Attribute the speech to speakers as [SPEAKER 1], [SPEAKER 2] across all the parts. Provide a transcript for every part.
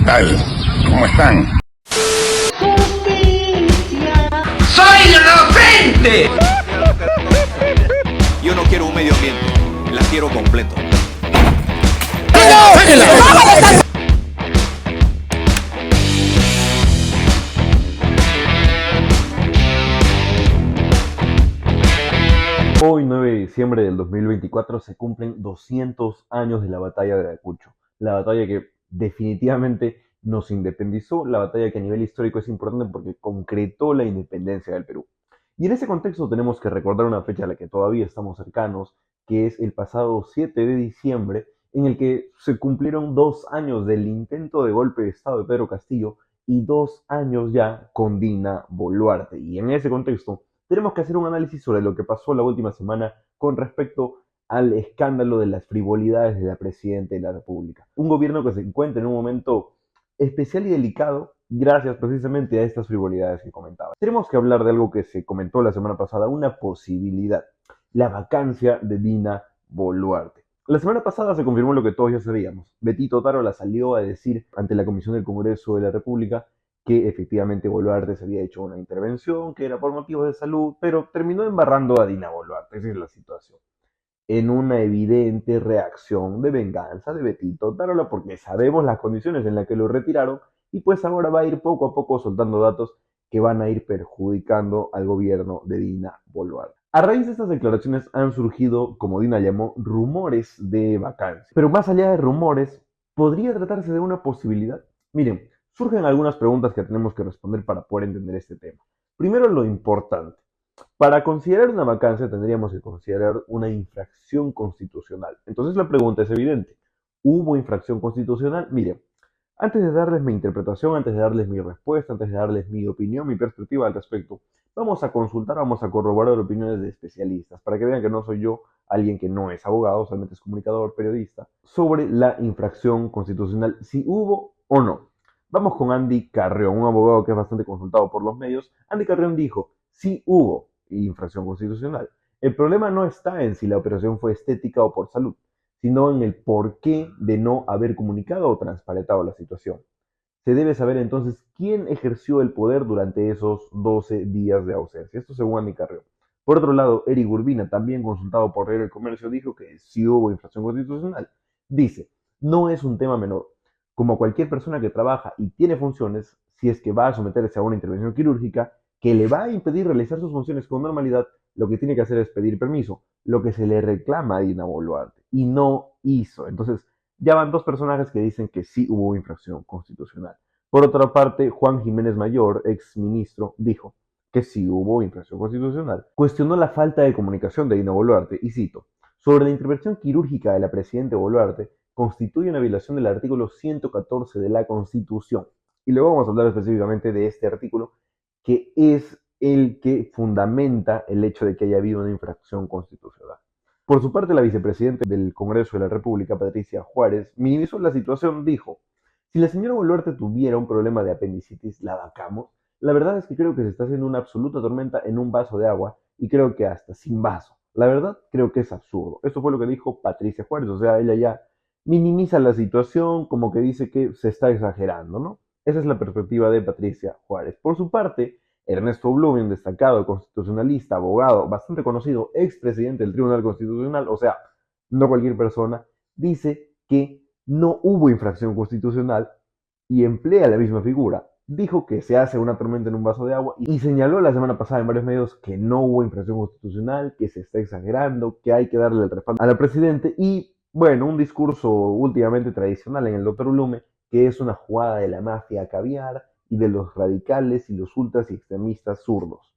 [SPEAKER 1] tal? ¿Cómo están?
[SPEAKER 2] ¡Soy inocente!
[SPEAKER 3] Yo no quiero un medio ambiente, la quiero completo.
[SPEAKER 4] Hoy, 9 de diciembre del 2024, se cumplen 200 años de la batalla de Ayacucho. La batalla que definitivamente nos independizó, la batalla que a nivel histórico es importante porque concretó la independencia del Perú. Y en ese contexto tenemos que recordar una fecha a la que todavía estamos cercanos, que es el pasado 7 de diciembre, en el que se cumplieron 2 años del intento de golpe de Estado de Pedro Castillo y 2 años ya con Dina Boluarte. Y en ese contexto tenemos que hacer un análisis sobre lo que pasó la última semana con respecto al escándalo de las frivolidades de la Presidenta de la República. Un gobierno que se encuentra en un momento especial y delicado gracias precisamente a estas frivolidades que comentaba. Tenemos que hablar de algo que se comentó la semana pasada, una posibilidad, la vacancia de Dina Boluarte. La semana pasada se confirmó lo que todos ya sabíamos. Betito Tarola salió a decir ante la Comisión del Congreso de la República que efectivamente Boluarte se había hecho una intervención, que era por motivos de salud, pero terminó embarrando a Dina Boluarte. Esa es la situación. En una evidente reacción de venganza de Betito Tarola, porque sabemos las condiciones en las que lo retiraron, y pues ahora va a ir poco a poco soltando datos que van a ir perjudicando al gobierno de Dina Boluarte. A raíz de estas declaraciones han surgido, como Dina llamó, rumores de vacancia. Pero más allá de rumores, ¿podría tratarse de una posibilidad? Miren, surgen algunas preguntas que tenemos que responder para poder entender este tema. Primero, lo importante. Para considerar una vacancia tendríamos que considerar una infracción constitucional. Entonces la pregunta es evidente. ¿Hubo infracción constitucional? Miren, antes de darles mi interpretación, antes de darles mi respuesta, antes de darles mi opinión, mi perspectiva al respecto, vamos a consultar, vamos a corroborar opiniones de especialistas para que vean que no soy yo alguien que no es abogado, solamente es comunicador, periodista, sobre la infracción constitucional, si hubo o no. Vamos con Andy Carrión, un abogado que es bastante consultado por los medios. Andy Carrión dijo, sí hubo infracción constitucional. El problema no está en si la operación fue estética o por salud, sino en el porqué de no haber comunicado o transparentado la situación. Se debe saber entonces quién ejerció el poder durante esos 12 días de ausencia. Esto según Andy Carrión. Por otro lado, Eric Urbina, también consultado por Diario El Comercio, dijo que sí hubo infracción constitucional. Dice, no es un tema menor. Como cualquier persona que trabaja y tiene funciones, si es que va a someterse a una intervención quirúrgica que le va a impedir realizar sus funciones con normalidad, lo que tiene que hacer es pedir permiso, lo que se le reclama a Dina Boluarte, y no hizo. Entonces, ya van dos personajes que dicen que sí hubo infracción constitucional. Por otra parte, Juan Jiménez Mayor, ex ministro, dijo que sí hubo infracción constitucional. Cuestionó la falta de comunicación de Dina Boluarte, y cito, sobre la intervención quirúrgica de la presidenta Boluarte, constituye una violación del artículo 114 de la Constitución. Y luego vamos a hablar específicamente de este artículo, que es el que fundamenta el hecho de que haya habido una infracción constitucional. Por su parte, la vicepresidenta del Congreso de la República, Patricia Juárez, minimizó la situación, dijo, si la señora Boluarte tuviera un problema de apendicitis, ¿la vacamos? La verdad es que creo que se está haciendo una absoluta tormenta en un vaso de agua y creo que hasta sin vaso. La verdad, creo que es absurdo. Esto fue lo que dijo Patricia Juárez, o sea, ella ya minimiza la situación, como que dice que se está exagerando, ¿no? Esa es la perspectiva de Patricia Juárez. Por su parte, Ernesto Blumen, destacado constitucionalista, abogado, bastante conocido, expresidente del Tribunal Constitucional, o sea, no cualquier persona, dice que no hubo infracción constitucional y emplea la misma figura. Dijo que se hace una tormenta en un vaso de agua y señaló la semana pasada en varios medios que no hubo infracción constitucional, que se está exagerando, que hay que darle el respaldo al presidente y, bueno, un discurso últimamente tradicional en el doctor Blume, que es una jugada de la mafia caviar y de los radicales y los ultras y extremistas zurdos.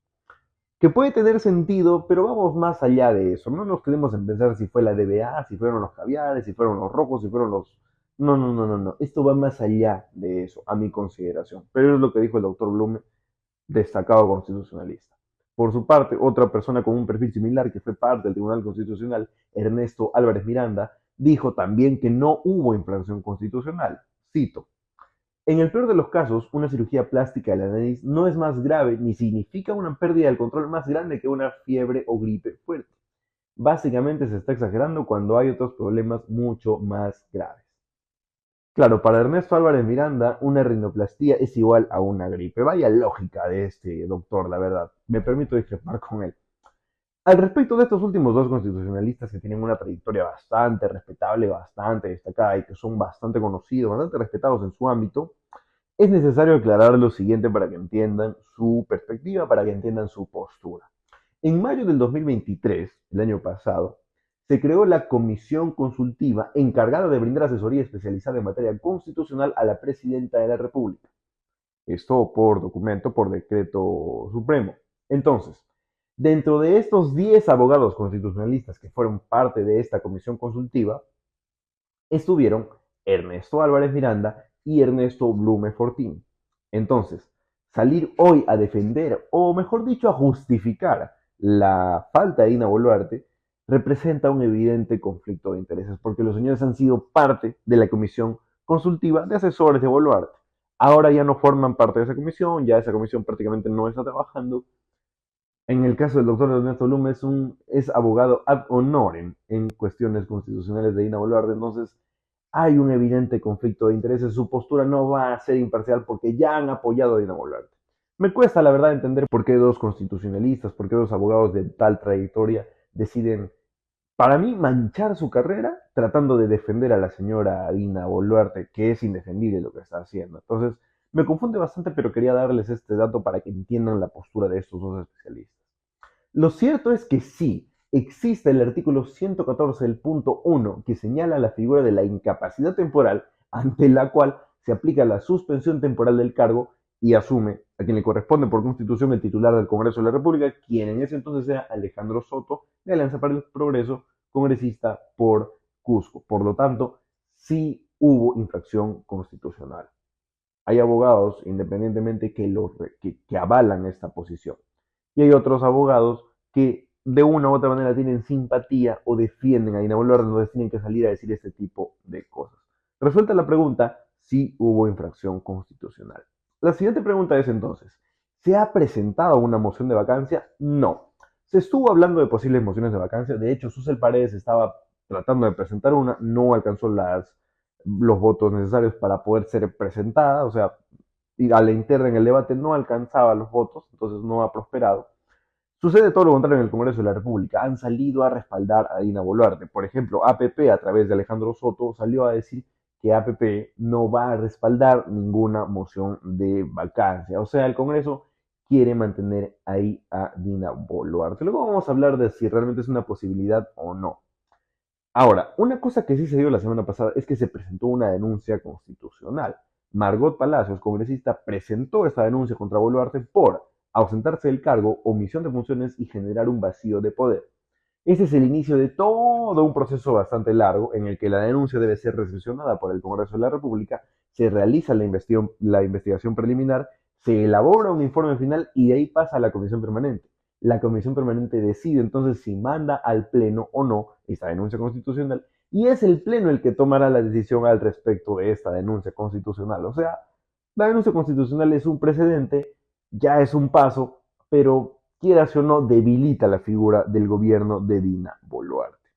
[SPEAKER 4] Que puede tener sentido, pero vamos más allá de eso. No nos quedemos en pensar si fue la DBA, si fueron los caviares, si fueron los rojos, si fueron los... No, no, no, no, no. Esto va más allá de eso, a mi consideración. Pero es lo que dijo el doctor Blume, destacado constitucionalista. Por su parte, otra persona con un perfil similar que fue parte del Tribunal Constitucional, Ernesto Álvarez Miranda, dijo también que no hubo infracción constitucional. Cito, en el peor de los casos, una cirugía plástica de la nariz no es más grave ni significa una pérdida del control más grande que una fiebre o gripe fuerte. Básicamente se está exagerando cuando hay otros problemas mucho más graves. Claro, para Ernesto Álvarez Miranda, una rinoplastía es igual a una gripe. Vaya lógica de este doctor, la verdad. Me permito discrepar con él. Al respecto de estos últimos dos constitucionalistas que tienen una trayectoria bastante respetable, bastante destacada y que son bastante conocidos, bastante respetados en su ámbito, es necesario aclarar lo siguiente para que entiendan su perspectiva, para que entiendan su postura. En mayo del 2023, el año pasado, se creó la comisión consultiva encargada de brindar asesoría especializada en materia constitucional a la presidenta de la República. Esto por documento, por decreto supremo. Entonces, dentro de estos 10 abogados constitucionalistas que fueron parte de esta comisión consultiva, estuvieron Ernesto Álvarez Miranda y Ernesto Blume Fortín. Entonces, salir hoy a defender, o mejor dicho, a justificar la falta de Dina Boluarte, representa un evidente conflicto de intereses, porque los señores han sido parte de la comisión consultiva de asesores de Boluarte. Ahora ya no forman parte de esa comisión, ya esa comisión prácticamente no está trabajando. En el caso del doctor Ernesto Blume es abogado ad honorem en cuestiones constitucionales de Dina Boluarte, entonces hay un evidente conflicto de intereses, su postura no va a ser imparcial porque ya han apoyado a Dina Boluarte. Me cuesta la verdad entender por qué dos constitucionalistas, por qué dos abogados de tal trayectoria deciden, para mí, manchar su carrera tratando de defender a la señora Dina Boluarte, que es indefendible lo que está haciendo. Entonces, me confunde bastante, pero quería darles este dato para que entiendan la postura de estos dos especialistas. Lo cierto es que sí, existe el artículo 114 del punto 1 que señala la figura de la incapacidad temporal ante la cual se aplica la suspensión temporal del cargo y asume a quien le corresponde por constitución el titular del Congreso de la República, quien en ese entonces era Alejandro Soto, de Alianza para el Progreso, congresista por Cusco. Por lo tanto, sí hubo infracción constitucional. Hay abogados, independientemente, que avalan esta posición. Y hay otros abogados que de una u otra manera tienen simpatía o defienden a Dina Boluarte, entonces tienen que salir a decir este tipo de cosas. Resuelta la pregunta, sí hubo infracción constitucional. La siguiente pregunta es entonces, ¿se ha presentado una moción de vacancia? No. Se estuvo hablando de posibles mociones de vacancia, de hecho Susel Paredes estaba tratando de presentar una, no alcanzó los votos necesarios para poder ser presentada, o sea, y a la interna en el debate no alcanzaba los votos, entonces no ha prosperado. Sucede todo lo contrario en el Congreso de la República. Han salido a respaldar a Dina Boluarte. Por ejemplo, APP, a través de Alejandro Soto, salió a decir que APP no va a respaldar ninguna moción de vacancia. O sea, el Congreso quiere mantener ahí a Dina Boluarte. Luego vamos a hablar de si realmente es una posibilidad o no. Ahora, una cosa que sí se dio la semana pasada es que se presentó una denuncia constitucional. Margot Palacios, congresista, presentó esta denuncia contra Boluarte por ausentarse del cargo, omisión de funciones y generar un vacío de poder. Este es el inicio de todo un proceso bastante largo en el que la denuncia debe ser recepcionada por el Congreso de la República, se realiza la investigación preliminar, se elabora un informe final y de ahí pasa a la comisión permanente. La comisión permanente decide entonces si manda al Pleno o no esta denuncia constitucional y es el Pleno el que tomará la decisión al respecto de esta denuncia constitucional. O sea, la denuncia constitucional es un precedente, ya es un paso, pero quieras o no, debilita la figura del gobierno de Dina Boluarte.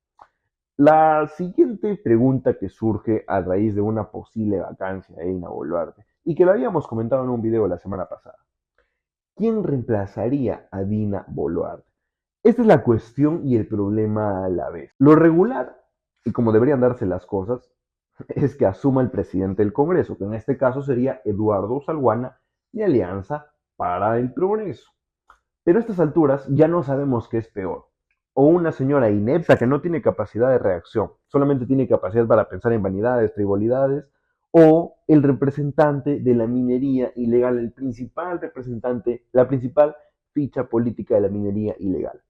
[SPEAKER 4] La siguiente pregunta que surge a raíz de una posible vacancia de Dina Boluarte, y que lo habíamos comentado en un video la semana pasada. ¿Quién reemplazaría a Dina Boluarte? Esta es la cuestión y el problema a la vez. Lo regular, y como deberían darse las cosas, es que asuma el presidente del Congreso, que en este caso sería Eduardo Salguana, de Alianza para el Progreso. Pero a estas alturas ya no sabemos qué es peor. O una señora inepta que no tiene capacidad de reacción, solamente tiene capacidad para pensar en vanidades, frivolidades, o el representante de la minería ilegal, el principal representante, la principal ficha política de la minería ilegal.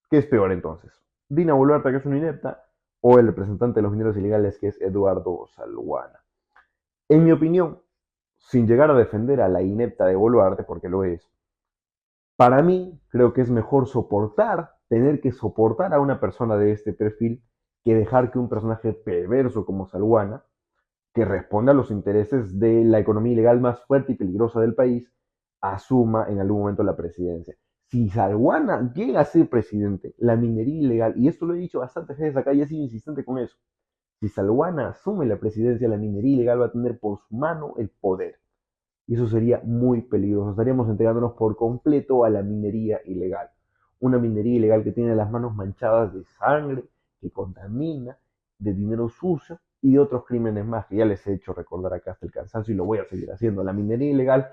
[SPEAKER 4] ¿Qué es peor entonces? ¿Dina Boluarte, que es una inepta, o el representante de los mineros ilegales, que es Eduardo Salguana? En mi opinión, sin llegar a defender a la inepta de Boluarte, porque lo es, para mí creo que es mejor tener que soportar a una persona de este perfil, que dejar que un personaje perverso como Salguana, que responde a los intereses de la economía ilegal más fuerte y peligrosa del país, asuma en algún momento la presidencia. Si Salguana llega a ser presidente, la minería ilegal, y esto lo he dicho bastantes veces acá y he sido insistente con eso, Si Salguana asume la presidencia, la minería ilegal va a tener por su mano el poder. Y eso sería muy peligroso. Estaríamos entregándonos por completo a la minería ilegal. Una minería ilegal que tiene las manos manchadas de sangre, que contamina, de dinero sucio y de otros crímenes más que ya les he hecho recordar acá hasta el cansancio y lo voy a seguir haciendo. La minería ilegal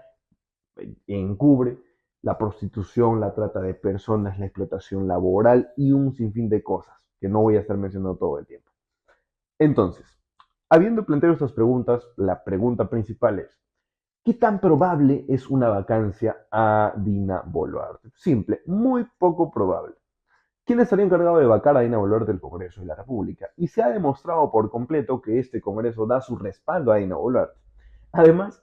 [SPEAKER 4] encubre la prostitución, la trata de personas, la explotación laboral y un sinfín de cosas que no voy a estar mencionando todo el tiempo. Entonces, habiendo planteado estas preguntas, la pregunta principal es, ¿qué tan probable es una vacancia a Dina Boluarte? Simple, muy poco probable. ¿Quién estaría encargado de vacar a Dina Boluarte del Congreso de la República? Y se ha demostrado por completo que este Congreso da su respaldo a Dina Boluarte. Además,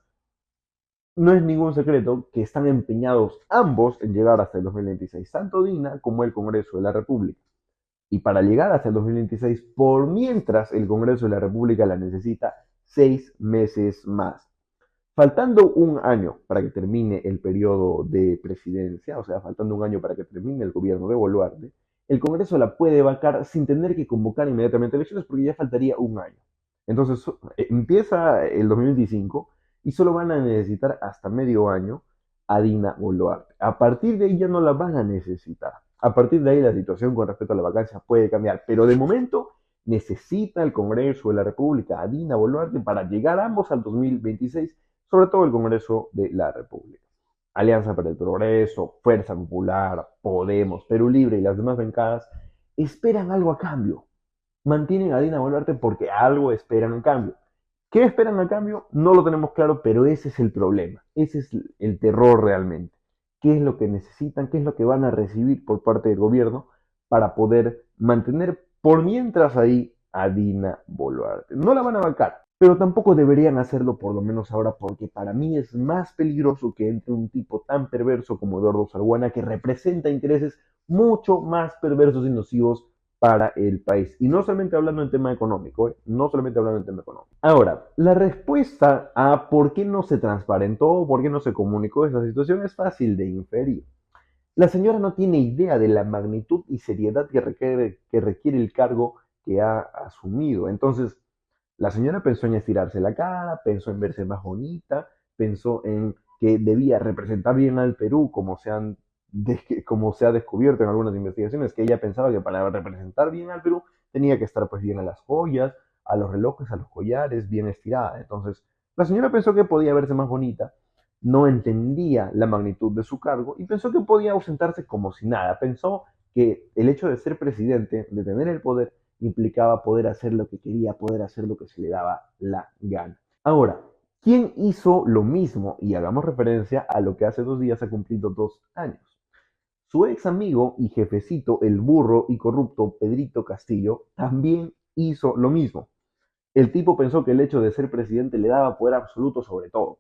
[SPEAKER 4] no es ningún secreto que están empeñados ambos en llegar hasta el 2026, tanto Dina como el Congreso de la República. Y para llegar hasta el 2026, por mientras el Congreso de la República la necesita 6 meses más. Faltando un año para que termine el periodo de presidencia, o sea, faltando un año para que termine el gobierno de Boluarte, el Congreso la puede vacar sin tener que convocar inmediatamente elecciones porque ya faltaría un año. Entonces empieza el 2025 y solo van a necesitar hasta medio año a Dina Boluarte. A partir de ahí ya no la van a necesitar. A partir de ahí la situación con respecto a la vacancia puede cambiar, pero de momento necesita el Congreso de la República a Dina Boluarte para llegar ambos al 2026, sobre todo el Congreso de la República. Alianza para el Progreso, Fuerza Popular, Podemos, Perú Libre y las demás bancadas esperan algo a cambio. Mantienen a Dina Boluarte porque algo esperan a cambio. ¿Qué esperan a cambio? No lo tenemos claro, pero ese es el problema. Ese es el terror realmente. ¿Qué es lo que necesitan? ¿Qué es lo que van a recibir por parte del gobierno para poder mantener por mientras ahí a Dina Boluarte? No la van a vacar, pero tampoco deberían hacerlo por lo menos ahora, porque para mí es más peligroso que entre un tipo tan perverso como Eduardo Salguana, que representa intereses mucho más perversos y nocivos para el país. Y no solamente hablando en tema económico, no solamente hablando en tema económico. Ahora, la respuesta a por qué no se transparentó, por qué no se comunicó esta situación es fácil de inferir. La señora no tiene idea de la magnitud y seriedad que requiere el cargo que ha asumido. Entonces, la señora pensó en estirarse la cara, pensó en verse más bonita, pensó en que debía representar bien al Perú, como se ha descubierto en algunas investigaciones, que ella pensaba que para representar bien al Perú tenía que estar pues bien a las joyas, a los relojes, a los collares, bien estirada. Entonces, la señora pensó que podía verse más bonita, no entendía la magnitud de su cargo y pensó que podía ausentarse como si nada. Pensó que el hecho de ser presidente, de tener el poder, implicaba poder hacer lo que quería, poder hacer lo que se le daba la gana. Ahora, ¿quién hizo lo mismo? Y hagamos referencia a lo que hace 2 días ha cumplido 2 años. Su ex amigo y jefecito, el burro y corrupto Pedrito Castillo, también hizo lo mismo. El tipo pensó que el hecho de ser presidente le daba poder absoluto sobre todo.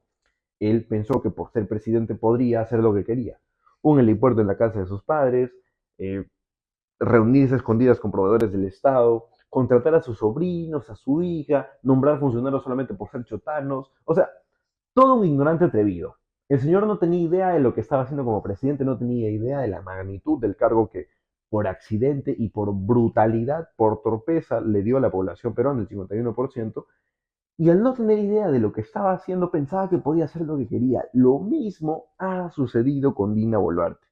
[SPEAKER 4] Él pensó que por ser presidente podría hacer lo que quería. Un helipuerto en la casa de sus padres, reunirse a escondidas con proveedores del Estado, contratar a sus sobrinos, a su hija, nombrar funcionarios solamente por ser chotanos. O sea, todo un ignorante atrevido. El señor no tenía idea de lo que estaba haciendo como presidente, no tenía idea de la magnitud del cargo que por accidente y por brutalidad, por torpeza, le dio a la población peruana, el 51%, y al no tener idea de lo que estaba haciendo, pensaba que podía hacer lo que quería. Lo mismo ha sucedido con Dina Boluarte.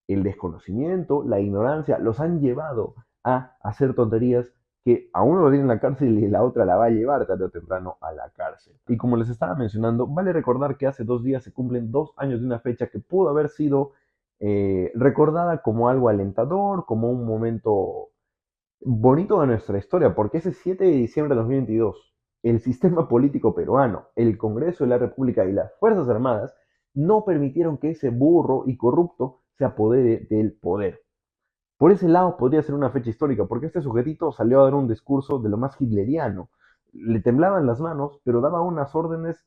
[SPEAKER 4] El desconocimiento, la ignorancia, los han llevado a hacer tonterías que a uno lo tiene en la cárcel y la otra la va a llevar tarde o temprano a la cárcel. Y como les estaba mencionando, vale recordar que hace 2 días se cumplen 2 años de una fecha que pudo haber sido recordada como algo alentador, como un momento bonito de nuestra historia, porque ese 7 de diciembre de 2022, el sistema político peruano, el Congreso de la República y las Fuerzas Armadas no permitieron que ese burro y corrupto se apodere del poder. Por ese lado podría ser una fecha histórica, porque este sujetito salió a dar un discurso de lo más hitleriano. Le temblaban las manos, pero daba unas órdenes,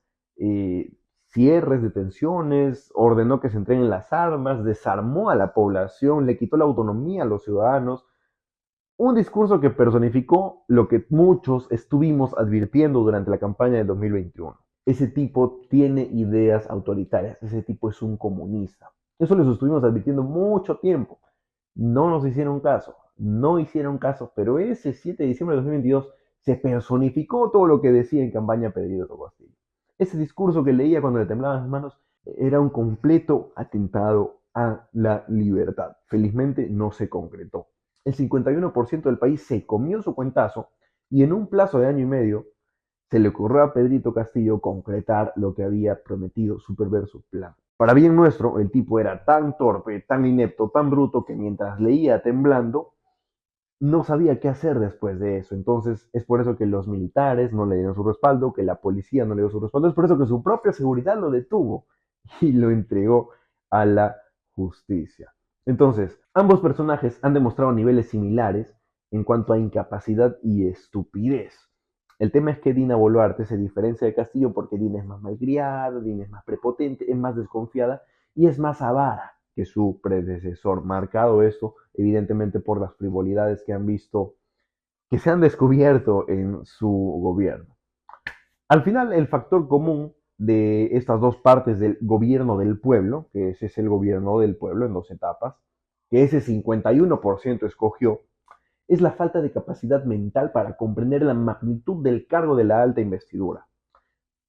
[SPEAKER 4] cierres, detenciones, ordenó que se entreguen las armas, desarmó a la población, le quitó la autonomía a los ciudadanos. Un discurso que personificó lo que muchos estuvimos advirtiendo durante la campaña de 2021. Ese tipo tiene ideas autoritarias, ese tipo es un comunista. Eso les estuvimos advirtiendo mucho tiempo. No nos hicieron caso, no hicieron caso, pero ese 7 de diciembre de 2022 se personificó todo lo que decía en campaña Pedrito Castillo. Ese discurso que leía cuando le temblaban las manos era un completo atentado a la libertad. Felizmente no se concretó. El 51% del país se comió su cuentazo y en un plazo de año y medio se le ocurrió a Pedrito Castillo concretar lo que había prometido su perverso plan. Para bien nuestro, el tipo era tan torpe, tan inepto, tan bruto que mientras leía temblando, no sabía qué hacer después de eso. Entonces es por eso que los militares no le dieron su respaldo, que la policía no le dio su respaldo. Es por eso que su propia seguridad lo detuvo y lo entregó a la justicia. Entonces, ambos personajes han demostrado niveles similares en cuanto a incapacidad y estupidez. El tema es que Dina Boluarte se diferencia de Castillo porque Dina es más malcriada, Dina es más prepotente, es más desconfiada y es más avara que su predecesor. Marcado esto, evidentemente, por las frivolidades que han visto, que se han descubierto en su gobierno. Al final, el factor común de estas dos partes del gobierno del pueblo, que ese es el gobierno del pueblo en dos etapas, que ese 51% escogió, es la falta de capacidad mental para comprender la magnitud del cargo de la alta investidura.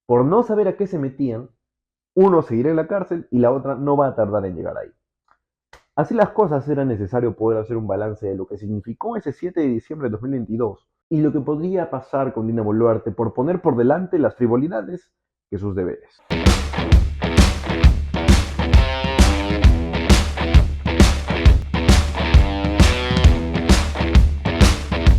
[SPEAKER 4] Por no saber a qué se metían, uno seguirá en la cárcel y la otra no va a tardar en llegar ahí. Así las cosas, era necesario poder hacer un balance de lo que significó ese 7 de diciembre de 2022 y lo que podría pasar con Dina Boluarte por poner por delante las frivolidades que sus deberes.